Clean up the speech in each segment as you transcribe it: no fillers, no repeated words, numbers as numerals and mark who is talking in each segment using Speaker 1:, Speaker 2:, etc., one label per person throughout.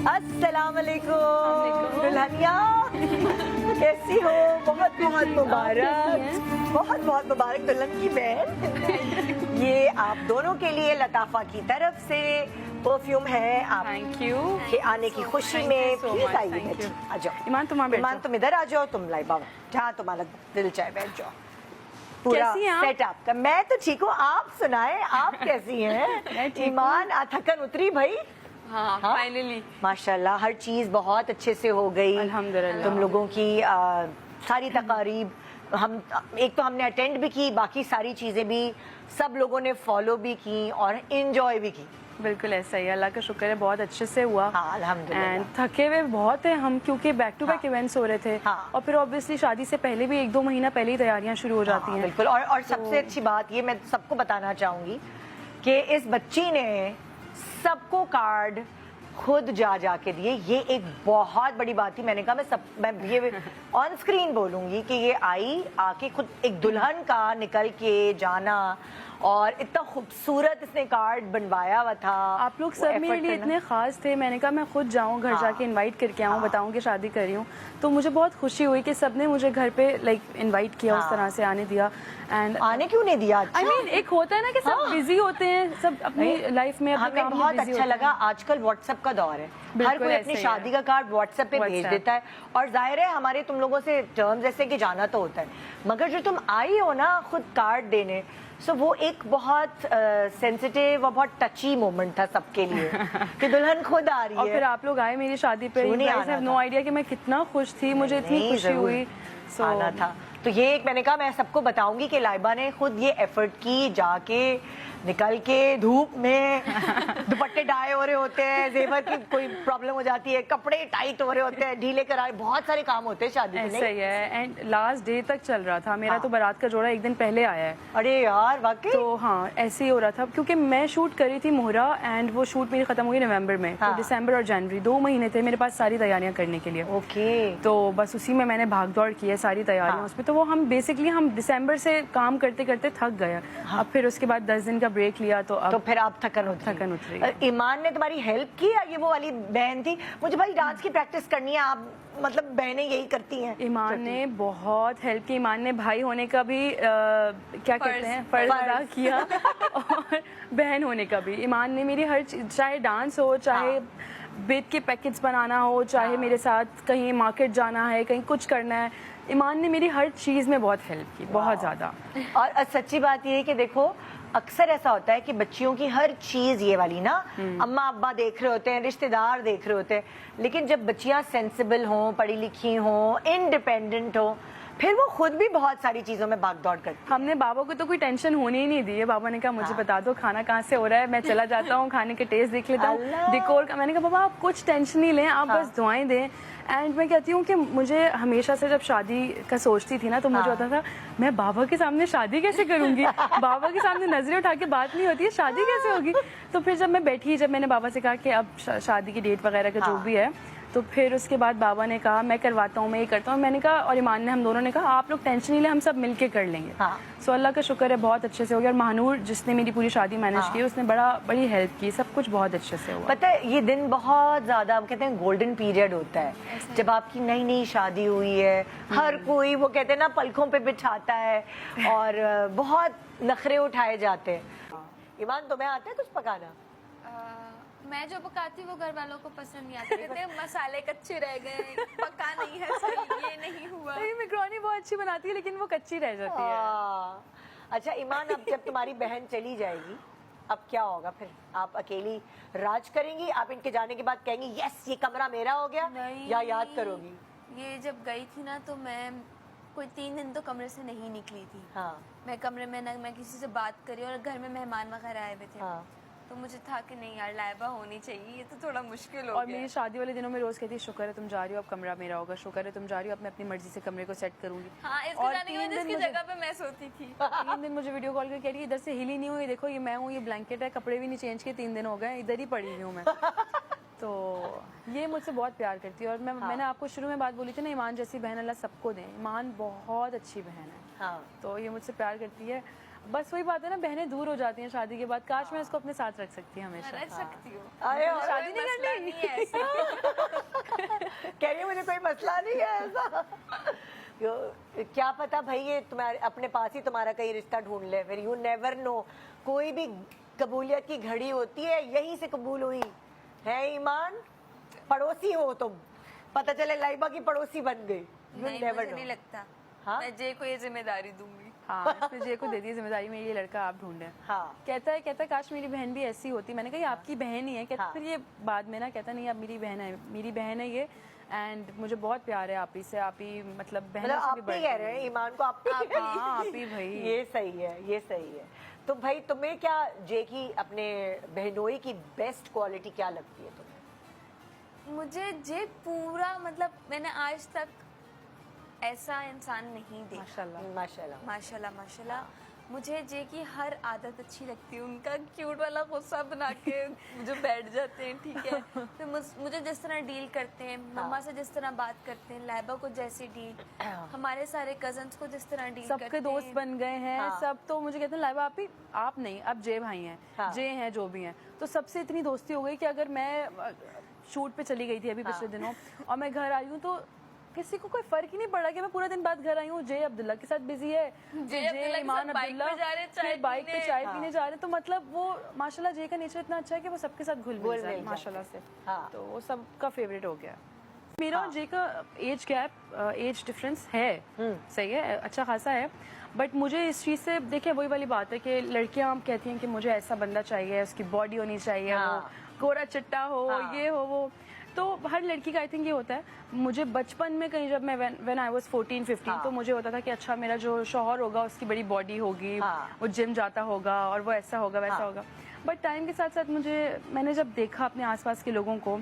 Speaker 1: अस्सलाम वालेकुम दुल्हनिया, कैसी हो? बहुत बहुत मुबारक, बहुत बहुत मुबारक दुल्हन की बहन। ये आप दोनों के लिए लताफा की तरफ से परफ्यूम है। आप
Speaker 2: थैंक यू
Speaker 1: के आने की खुशी में प्लीज आइए, बैठिए, आ जाओ।
Speaker 2: ईमान
Speaker 1: तुम इधर आ जाओ, तुम लाई बाबा जहाँ तुम्हारा दिल चाहे बैठ जाओ। पूरा
Speaker 2: कैसी हैं आप?
Speaker 1: सेट आपका। मैं तो ठीक हूँ, आप सुनाए, आप कैसी हैं? ईमान थकन उतरी भाई?
Speaker 2: हाँ, फाइनली
Speaker 1: माशाल्लाह हर चीज बहुत अच्छे से हो गई
Speaker 2: अल्हम्दुलिल्लाह।
Speaker 1: तुम लोगों की सारी तकारीब हम एक तो हमने अटेंड भी की, बाकी सारी चीजें भी सब लोगों ने फॉलो भी की और एंजॉय भी की।
Speaker 2: बिल्कुल ऐसा ही, अल्लाह का शुक्र है बहुत अच्छे से हुआ।
Speaker 1: हाँ, अल्हम्दुलिल्लाह।
Speaker 2: एंड थके हुए बहुत है हम, क्योंकि बैक टू बैक इवेंट्स हो रहे थे।
Speaker 1: हाँ।
Speaker 2: और फिर ऑब्वियसली शादी से पहले भी 1-2 महीना पहले ही तैयारियां शुरू हो जाती हैं।
Speaker 1: बिल्कुल। और सबसे अच्छी बात ये मैं सबको बताना चाहूंगी कि इस बच्ची ने सबको कार्ड खुद जा के दिए। ये एक बहुत बड़ी बात थी। मैंने कहा मैं ये ऑन स्क्रीन बोलूंगी कि ये आई आके खुद एक दुल्हन का निकल के जाना और इतना खूबसूरत इसने कार्ड बनवाया हुआ था।
Speaker 2: आप लोग सब मेरे लिए इतने खास थे, मैंने कहा मैं खुद जाऊं घर जाके इनवाइट करके आऊं, बताऊं कि शादी कर रही हूं। तो मुझे बहुत खुशी हुई कि सबने मुझे घर पे इनवाइट किया, उस तरह से आने दिया। एंड
Speaker 1: आने क्यों नहीं दिया?
Speaker 2: आई मीन एक होता है ना कि सब बिजी होते हैं, सब अपनी लाइफ में अपने
Speaker 1: हमें
Speaker 2: काम में
Speaker 1: बहुत
Speaker 2: busy
Speaker 1: अच्छा
Speaker 2: होते
Speaker 1: लगा। आजकल व्हाट्सएप का दौर है, हर
Speaker 2: बिल्कुल
Speaker 1: कोई
Speaker 2: ऐसे
Speaker 1: अपनी
Speaker 2: ही
Speaker 1: शादी
Speaker 2: है।
Speaker 1: का कार्ड व्हाट्सएप पे भेज
Speaker 2: WhatsApp।
Speaker 1: देता है। और जाहिर है हमारे तुम लोगों से टर्म्स ऐसे कि जाना तो होता है, मगर जो तुम आई हो ना खुद कार्ड देने, सो वो एक बहुत सेंसिटिव और बहुत टची मोमेंट था सबके लिए कि दुल्हन खुद आ रही है।
Speaker 2: और फिर आप लोग आए मेरी शादी पे,
Speaker 1: क्यों नहीं
Speaker 2: you guys
Speaker 1: आना
Speaker 2: have
Speaker 1: था?
Speaker 2: no idea कि मैं कितना खुश थी, मुझे इतनी
Speaker 1: नहीं,
Speaker 2: खुशी
Speaker 1: जरूर
Speaker 2: हुई। So,
Speaker 1: आना था। तो ये एक मैंने कहा मैं सबको बताऊंगी कि लाइबा ने खुद ये एफर्ट की, जाके निकल के धूप में दुपट्टे डाए हो रहे होते हैं, जेवर की कोई प्रॉब्लम हो जाती है, कपड़े टाइट हो रहे होते हैं, ढीले करा, बहुत सारे काम होते हैं शादी में।
Speaker 2: ऐसा ही है। एंड लास्ट डे तक चल रहा था मेरा। तो बारात का जोड़ा एक दिन पहले आया है।
Speaker 1: अरे यार वाकई।
Speaker 2: तो हाँ, ऐसे ही हो रहा था क्योंकि मैं शूट करी थी मोहरा, एंड वो शूट मेरी खत्म हुई नवंबर में। तो दिसंबर और जनवरी 2 महीने थे मेरे पास सारी तैयारियां करने के लिए।
Speaker 1: ओके।
Speaker 2: तो बस उसी में मैंने भाग दौड़ की है सारी तैयारियां उसमें। तो वो हम बेसिकली हम दिसंबर से काम करते करते थक गए। अब फिर उसके बाद 10 दिन का ब्रेक लिया, तो अब
Speaker 1: तो फिर आप थकन उतरी। ईमान ने तुम्हारी हेल्प की या ये वो वाली बहन थी मुझे भाई डांस की प्रैक्टिस करनी है, आप मतलब बहनें यही करती हैं?
Speaker 2: ईमान ने बहुत हेल्प की। ईमान ने भाई होने का भी क्या कहते हैं फर्ज अदा किया और बहन होने का भी। ईमान ने मेरी हर चीज, चाहे डांस हो, चाहे बेट के पैकेट्स बनाना हो, चाहे मेरे साथ कहीं मार्केट जाना है, कहीं कुछ करना है, ईमान ने मेरी हर चीज़ में बहुत हेल्प की, बहुत ज़्यादा।
Speaker 1: और सच्ची बात ये है कि देखो अक्सर ऐसा होता है कि बच्चियों की हर चीज ये वाली ना अम्मा अब्बा देख रहे होते हैं, रिश्तेदार देख रहे होते हैं, लेकिन जब बच्चियां सेंसिबल हों, पढ़ी लिखी हों, इंडिपेंडेंट हो, फिर वो खुद भी बहुत सारी चीजों में भाग दौड़ करती।
Speaker 2: हमने बाबा को तो कोई टेंशन होने ही नहीं दी है। बाबा ने कहा मुझे बता दो खाना कहाँ से हो रहा है, मैं चला जाता हूँ, खाने के टेस्ट देख लेता हूँ, डेकोर का। मैंने कहा बाबा आप कुछ टेंशन नहीं लें, आप बस दुआएं दें। एंड मैं कहती हूँ कि मुझे हमेशा से जब शादी का सोचती थी ना, तो मुझे होता था मैं बाबा के सामने शादी कैसे करूंगी, बाबा के सामने नजरें उठा के बात नहीं होती है, शादी कैसे होगी। तो फिर जब मैं बैठी, जब मैंने बाबा से कहा कि अब शादी की डेट वगैरह का जो भी है, तो फिर उसके बाद बाबा ने कहा मैं करवाता हूँ, मैं ये करता हूँ। मैंने कहा, और ईमान ने, हम दोनों ने कहा आप लोग टेंशन नहीं ले, हम सब मिलके कर लेंगे। सो अल्लाह का शुक्र है बहुत अच्छे से हो गया। और महानूर जिसने मेरी पूरी शादी मैनेज की, उसने बड़ी हेल्प की, सब कुछ बहुत अच्छे से हुआ।
Speaker 1: पता है ये दिन बहुत ज्यादा कहते हैं गोल्डन पीरियड होता है जब आपकी नई नई शादी हुई है। हर कोई वो कहते हैं ना पलकों पे बिठाता है और बहुत नखरे उठाए जाते हैं। ईमान तुम्हें आता है कुछ पकाना?
Speaker 3: मैं जो पकाती वो घर वालों को पसंद नहीं आती, कहते हैं मसाले कच्चे रह गए, पका नहीं है सही, ये नहीं हुआ।
Speaker 2: नहीं, मैक्रोनी बहुत अच्छी बनाती है लेकिन वो कच्ची रह जाती है।
Speaker 1: अच्छा ईमान, अब जब तुम्हारी बहन चली जाएगी अब क्या होगा फिर? आप अकेली राज करेंगी? आप इनके जाने के बाद कहेंगी यस ये कमरा मेरा हो गया, या याद करोगी?
Speaker 3: ये जब गई थी ना तो मैं कोई 3 दिन तो कमरे से नहीं निकली थी। मैं कमरे में ना मैं किसी से बात करी, और घर में मेहमान वगैरह आए हुए थे। तो मुझे था कि नहीं यार लाइबा होनी चाहिए, ये तो थोड़ा मुश्किल हो गया।
Speaker 2: और मेरी शादी वाले दिनों में रोज कहती शुक्र है तुम जा रही हो, अब कमरा मेरा होगा, शुक्र है तुम जा रही हो, अब मैं अपनी मर्जी से कमरे को सेट करूंगी।
Speaker 3: हाँ, इसके जाने के बाद इसकी जगह पे मैं सोती थी।
Speaker 2: 3 दिन मुझे वीडियो कॉल करके कह रही है इधर से हिली नहीं हुई, देखो ये मैं हूँ, ये ब्लैंकेट है, कपड़े भी नहीं चेंज किए, 3 दिन हो गए, इधर ही पड़ी हुई हूँ मैं। तो ये मुझसे बहुत प्यार करती है। और मैंने आपको शुरू में बात बोली थी ना, ईमान जैसी बहन अल्लाह सबको दे। ईमान बहुत अच्छी बहन है। तो ये मुझसे प्यार करती है। बस वही बात है ना, बहनें दूर हो जाती हैं शादी के बाद। काश मैं इसको अपने साथ रख सकती हूँ हमेशा।
Speaker 3: रख सकती हूँ,
Speaker 1: अरे
Speaker 3: शादी नहीं करनी है ऐसे।
Speaker 1: मुझे कोई मसला नहीं है ऐसा। क्या पता भाई ये तुम्हारे अपने पास ही तुम्हारा कहीं रिश्ता ढूंढ ले, फिर यू नेवर नो। कोई भी कबूलियत की घड़ी होती है यहीं से कबूल हुई है। ईमान, पड़ोसी हो तुम, पता चले लाइबा की पड़ोसी बन गई। यू
Speaker 3: नहीं,
Speaker 1: नेवर
Speaker 3: मुझे
Speaker 1: नो।
Speaker 3: नहीं लगता।
Speaker 1: हाँ?
Speaker 3: मैं जे को ये जिम्मेदारी दूंगी।
Speaker 2: हाँ, इसमें जे को दे दी जिम्मेदारी में, ये लड़का आप ढूंढे।
Speaker 1: हाँ।
Speaker 2: कहता है काश मेरी बहन भी ऐसी होती। मैंने कहा ये आपकी बहन ही है। कहता
Speaker 1: हाँ।
Speaker 2: फिर ये बाद में ना कहता नहीं अब मेरी बहन है ये, एंड मुझे बहुत प्यार है आप ही से। आप ही मतलब बहन से
Speaker 1: आप
Speaker 2: भी
Speaker 1: ही
Speaker 2: बढ़
Speaker 1: कह रहे हैं ईमान को, आप ही कह रहे हैं।
Speaker 2: हाँ, आप ही भाई।
Speaker 1: ये सही है, ये सही है। तो भाई तुम्हें क्या जे की अपने बहनोई की बेस्ट क्वालिटी क्या लगती है तुम्हें?
Speaker 3: मुझे जे पूरा मतलब मैंने आज तक ऐसा इंसान नहीं देखा।
Speaker 2: माशाल्लाह।
Speaker 1: माशाल्लाह।
Speaker 3: माशाल्लाह माशाल्लाह। मुझे जे की हर आदत अच्छी लगती है। उनका क्यूट वाला गुस्सा बना के जो बैठ जाते हैं, ठीक है। फिर मुझे जिस तरह डील करते हैं, मम्मा से जिस तरह बात करते हैं, लाइबा को जैसी डील, हमारे सारे कजन्स को जिस तरह डील करते
Speaker 2: सबके
Speaker 3: हैं।
Speaker 2: दोस्त बन गए हैं।
Speaker 1: हाँ।
Speaker 2: सब तो मुझे कहते हैं लाइबा आप नहीं, अब जे भाई हैं।
Speaker 1: हाँ।
Speaker 2: जे हैं जो भी हैं, तो सबसे इतनी दोस्ती हो गई कि अगर मैं शूट पे चली गई थी अभी पिछले दिनों और मैं घर आई हूँ तो किसी को कोई फर्क ही नहीं पड़ा कि मैं पूरा दिन बाद घर आई हूँ। जे अब्दुल्ला के साथ बिजी है,
Speaker 3: जे अब्दुल्ला के
Speaker 2: ईमान
Speaker 3: साथ बाइक
Speaker 2: अब्दुल्ला
Speaker 3: पे जा रहे हैं, चाय
Speaker 2: फिर बाइक पे
Speaker 3: पीने।
Speaker 2: चाय पीने जा रहे हैं। तो मतलब वो माशाल्लाह जे का नेचर इतना अच्छा है कि वो सबके साथ घुल मिल जाए
Speaker 1: जाता
Speaker 2: माशाल्लाह से।
Speaker 1: हाँ।
Speaker 2: तो वो सबका फेवरेट हो गया। मेरा और जे का एज गैप, एज डिफरेंस है, सही है, अच्छा खासा है। बट मुझे इस चीज़ से देखिए वही वाली बात है कि लड़कियां कहती हैं कि मुझे ऐसा बंदा चाहिए, उसकी बॉडी होनी चाहिए,
Speaker 1: हाँ।
Speaker 2: वो गोरा चिट्टा हो,
Speaker 1: हाँ।
Speaker 2: ये हो वो। तो हर लड़की का आई थिंक ये होता है। मुझे बचपन में कहीं जब मैं व्हेन आई वाज 14-15
Speaker 1: हाँ।
Speaker 2: तो मुझे होता था कि अच्छा मेरा जो शौहर होगा उसकी बड़ी बॉडी होगी,
Speaker 1: हाँ।
Speaker 2: वो जिम जाता होगा और वो ऐसा होगा वैसा
Speaker 1: हाँ।
Speaker 2: होगा। बट टाइम के साथ साथ मैंने जब देखा अपने आसपास के लोगों को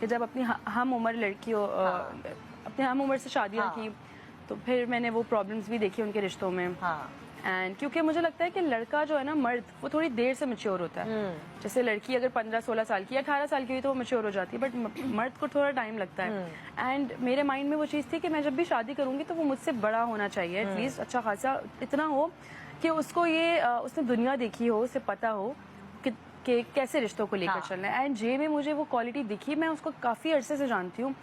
Speaker 2: कि जब अपनी हम उम्र लड़कियों अपने हम उम्र से शादियाँ
Speaker 1: हाँ।
Speaker 2: की, तो फिर मैंने वो प्रॉब्लम्स भी देखी उनके रिश्तों में।
Speaker 1: हाँ।
Speaker 2: एंड क्योंकि मुझे लगता है कि लड़का जो है ना, मर्द, वो थोड़ी देर से मैच्योर होता है। जैसे लड़की अगर 15-16 साल की या 18 साल की हुई तो वो मैच्योर हो जाती है, बट मर्द को थोड़ा टाइम लगता है। एंड मेरे माइंड में वो चीज़ थी कि मैं जब भी शादी करूंगी तो वो मुझसे बड़ा होना चाहिए, एटलीस्ट अच्छा खासा इतना हो कि उसको ये उसने दुनिया देखी हो, उसे पता हो कि कैसे रिश्तों को लेकर चलना है। एंड जे में मुझे वो क्वालिटी दिखी। मैं उसको काफी अरसे से जानती हूँ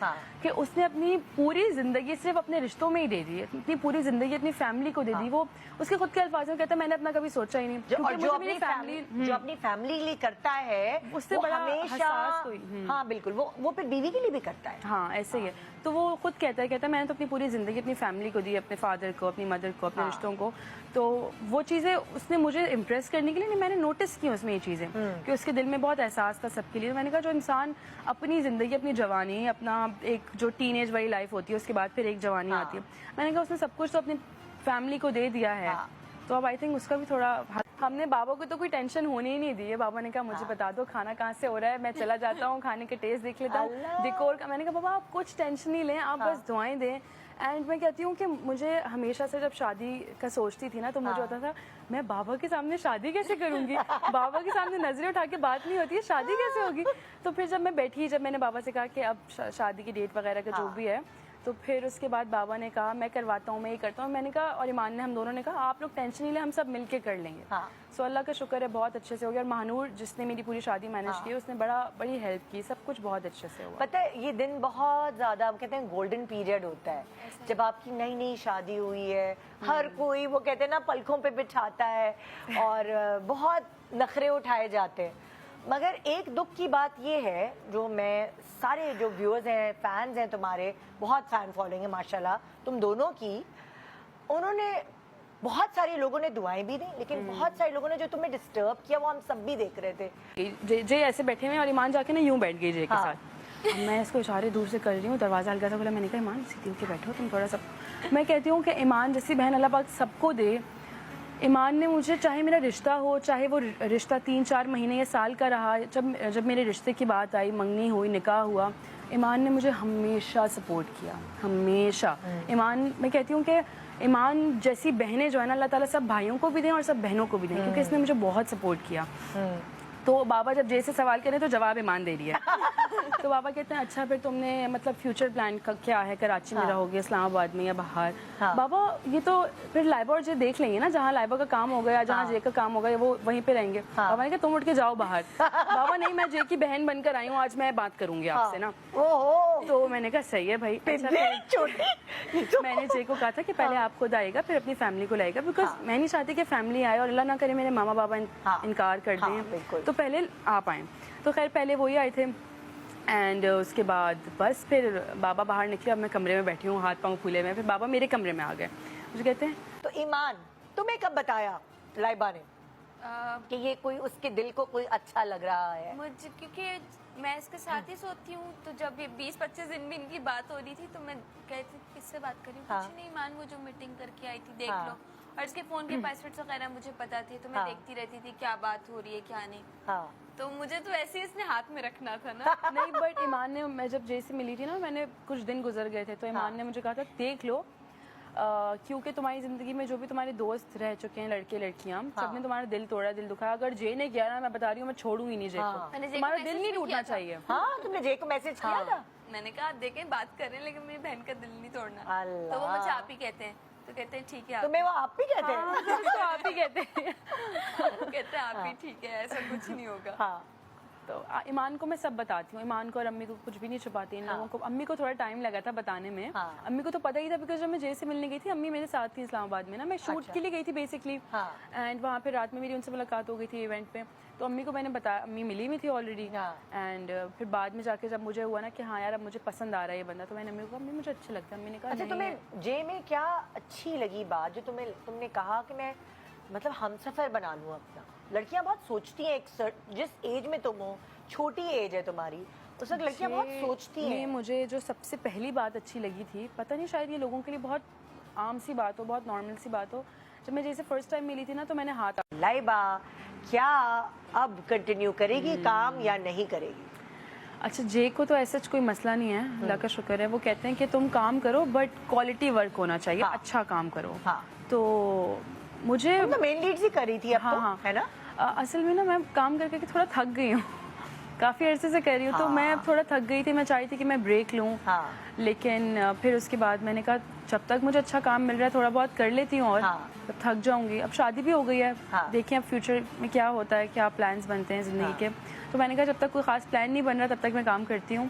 Speaker 2: कि उसने अपनी पूरी जिंदगी सिर्फ अपने रिश्तों में ही दे दी है, अपनी पूरी जिंदगी अपनी फैमिली को दे दी। वो उसके खुद के अल्फाज में कहता है मैंने अपना कभी सोचा ही नहीं, क्योंकि मुझे मेरी फैमिली
Speaker 1: जो अपनी फैमिली के लिए करता है
Speaker 2: उससे
Speaker 1: वो
Speaker 2: बड़ा
Speaker 1: हमेशा
Speaker 2: हसास कोई।
Speaker 1: हाँ बिल्कुल, वो फिर बीवी के लिए भी करता है।
Speaker 2: हाँ ऐसे ही है। तो वो खुद कहता है मैंने तो अपनी पूरी जिंदगी अपनी फैमिली को दी, अपने फादर को, अपनी मदर को, अपने रिश्तों को। तो वो चीज़ें उसने मुझे इम्प्रेस करने के लिए नहीं, मैंने नोटिस की उसमें ये चीज़ें कि उसके दिल में बहुत एहसास था सबके लिए। मैंने कहा जो इंसान अपनी जिंदगी, अपनी जवानी, अपना एक जो टीनेज वाली लाइफ होती है उसके बाद फिर एक जवानी आती है, मैंने कहा उसने सब कुछ तो अपनी फैमिली को दे दिया है। तो अब आई थिंक उसका भी थोड़ा, हमने बाबा को तो कोई टेंशन होने ही नहीं दी है। बाबा ने कहा मुझे बता दो खाना कहाँ से हो रहा है, मैं चला जाता हूँ, खाने के टेस्ट देख लेता हूँ, डेकोर का। मैंने कहा बाबा आप कुछ टेंशन नहीं लें, आप बस दुआएं दें। एंड मैं कहती हूँ कि मुझे हमेशा से जब शादी का सोचती थी ना तो मुझे होता था मैं बाबा के सामने शादी कैसे करूँगी, बाबा के सामने नजरें उठा के बात नहीं होती है, शादी कैसे होगी। तो फिर जब मैं बैठी, जब मैंने बाबा से कहा कि अब शादी की डेट वगैरह का जो भी है, तो फिर उसके बाद बाबा ने कहा मैं करवाता हूँ, मैं ये करता हूँ। मैंने कहा, और ईमान ने, हम दोनों ने कहा आप लोग टेंशन नहीं लें, हम सब मिलके कर लेंगे। सो अल्लाह का शुक्र है बहुत अच्छे से हो गया। और महानूर जिसने मेरी पूरी शादी मैनेज की, उसने बड़ी हेल्प की, सब कुछ बहुत अच्छे से हुआ।
Speaker 1: पता है ये दिन बहुत ज्यादा, आप कहते हैं गोल्डन पीरियड होता है जब आपकी नई नई शादी हुई है। हर कोई वो कहते हैं ना पलकों पे बिठाता है और बहुत नखरे उठाए जाते हैं। मगर एक दुख की बात ये है, जो मैं सारे जो व्यूअर्स हैं, फैंस हैं तुम्हारे, बहुत फैन फॉलोइंग है माशाल्लाह तुम दोनों की, उन्होंने बहुत सारे लोगों ने दुआएं भी दी, लेकिन बहुत सारे लोगों ने जो तुम्हें डिस्टर्ब किया वो हम सब भी देख रहे थे।
Speaker 2: जे ऐसे बैठे हुए और ईमान जाके ना यूं बैठ गई जे के साथ। अब मैं इसको इशारे दूर से कर रही हूँ, दरवाजा हल्का सा खोला, मैंने कहा ईमान सीधी होके बैठो तुम थोड़ा सा। मैं कहती हूँ कि ईमान जैसी बहन अल्लाह पाक सबको दे। ईमान ने मुझे, चाहे मेरा रिश्ता हो, चाहे वो रिश्ता 3-4 महीने या साल का रहा, जब मेरे रिश्ते की बात आई, मंगनी हुई, निकाह हुआ, ईमान ने मुझे हमेशा सपोर्ट किया, हमेशा। ईमान, मैं कहती हूँ कि ईमान जैसी बहनें जो है ना, अल्लाह ताला सब भाइयों को भी दें और सब बहनों को भी दें, क्योंकि इसने मुझे बहुत सपोर्ट किया। तो बाबा जब जैसे सवाल करें तो जवाब ईमान दे रही है। तो बाबा कहते हैं अच्छा फिर तुमने मतलब फ्यूचर प्लान का क्या है, कराची में रहोगे, इस्लामाबाद में या बाहर? बाबा ये तो फिर लाइबा और जे देख लेंगे ना, जहाँ लाइबा का काम होगा या जहाँ जे का काम होगा वो वहीं पे रहेंगे। बाबा ने कहा तुम उठ के जाओ बाहर। बाबा नहीं, मैं जे की बहन बनकर आई हूँ, आज मैं बात करूंगी आपसे ना। तो मैंने कहा सही है भाई। अच्छा, फिर मैंने जय को कहा था कि पहले आप खुद आएगा फिर अपनी फैमिली को लाएगा, बिकॉज मैं नहीं चाहती कि फैमिली आए और अल्लाह ना करे मेरे मामा बाबा इनकार कर दें, तो पहले आप आए। तो खैर पहले वही आए थे एंड उसके बाद बस फिर बाबा बाहर निकले, अब मैं कमरे में बैठी हूँ हाथ पाँव फूले में, फिर बाबा मेरे कमरे में आ गए, मुझे कहते हैं
Speaker 1: तो ईमान तुम्हें कब बताया लाइबा ने कि ये कोई उसके दिल को कोई अच्छा लग रहा है?
Speaker 3: मुझे क्योंकि मैं इसके साथ ही सोती हूँ, तो जब ये 20-25 दिन भी इनकी बात हो रही थी तो मैं कहती थी किससे बात कर रही हूँ, कुछ नहीं मान, वो जो मीटिंग करके आई थी देख लो, और इसके फोन के पासवर्ड्स वगैरह मुझे पता थे, तो मैं देखती रहती थी क्या बात हो रही है क्या नहीं। तो मुझे तो ऐसे ही इसने हाथ में रखना था ना।
Speaker 2: नहीं बट ईमान ने, मैं जब जय से मिली थी ना, मैंने कुछ दिन गुजर गए थे, तो ईमान ने मुझे कहा था देख लो, क्योंकि तुम्हारी जिंदगी में जो भी तुम्हारे दोस्त रह चुके हैं लड़के लड़कियां, सबने तुम्हारा दिल तोड़ा, दिल दुखाया, अगर जय ने किया ना, मैं बता रही हूँ मैं छोड़ूंगी नहीं जय को, तुम्हारा दिल नहीं टूटना चाहिए।
Speaker 1: हाँ तुमने जय को मैसेज किया था?
Speaker 3: मैंने कहा देखें बात कर रहे हैं लेकिन मेरी बहन का दिल नहीं तोड़ना, तो वो मुझे आप ही कहते हैं, तो कहते हैं ठीक है।
Speaker 1: तुम्हें वो आप ही कहते हैं?
Speaker 2: तो आप ही कहते हैं।
Speaker 3: कहते हैं आप ही ठीक है, ऐसा कुछ नहीं होगा।
Speaker 1: हाँ
Speaker 2: तो ईमान को मैं सब बताती हूँ, ईमान को और अम्मी को कुछ भी नहीं छुपाती इन लोगों को। अम्मी को थोड़ा टाइम लगा था बताने में, अम्मी को तो पता ही था, बिकॉज जब मैं जय से मिलने गई थी अम्मी मेरे साथ थी इस्लामाबाद में ना, मैं शूट के लिए गई थी बेसिकली, एंड वहाँ पे रात में मेरी उनसे मुलाकात हो गई थी इवेंट पे, तो अम्मी को मैंने बताया, अम्मी मिली हुई थी ऑलरेडी, एंड फिर बाद में जाके जब मुझे हुआ ना कि हाँ यार अब मुझे पसंद आ रहा है ये बंदा, तो मैंने अम्मी को कहा अम्मी मुझे अच्छा लगता है। अम्मी ने कहा
Speaker 1: अच्छा तुम्हें जय में क्या अच्छी लगी बात जो तुमने कहा कि मैं मतलब हमसफर बना लूँ अपना? लड़कियां बहुत सोचती हैं, एक जिस एज में तुम हो, छोटी एज है तुम्हारी, उस वक्त लड़कियां बहुत सोचती हैं।
Speaker 2: मुझे जो सबसे पहली बात अच्छी लगी थी, पता नहीं शायद ये लोगों के लिए बहुत आम सी बात हो, बहुत नॉर्मल सी बात हो, जब मैं जैसे फर्स्ट टाइम मिली थी ना तो मैंने हाथ,
Speaker 1: लाइबा क्या अब कंटिन्यू करेगी काम या नहीं करेगी?
Speaker 2: अच्छा जय को तो ऐसा कोई मसला नहीं है, अल्लाह का शुक्र है, वो कहते हैं कि तुम काम करो बट क्वालिटी वर्क होना चाहिए, अच्छा काम करो। तो मुझे
Speaker 1: मेन लीड ही करी थी अब तो, है ना?
Speaker 2: असल में ना मैं काम करके थोड़ा थक गई हूँ, काफ़ी अरसे से कर रही हूँ, तो मैं अब थोड़ा थक गई थी, मैं चाहती थी कि मैं ब्रेक लूँ, लेकिन फिर उसके बाद मैंने कहा जब तक मुझे अच्छा काम मिल रहा है थोड़ा बहुत कर लेती हूँ, और जब थक जाऊँगी, अब शादी भी हो गई है, देखिए अब फ्यूचर में क्या होता है, क्या प्लान्स बनते हैं ज़िंदगी के, तो मैंने कहा जब तक कोई ख़ास प्लान नहीं बन रहा तब तक मैं काम करती हूँ।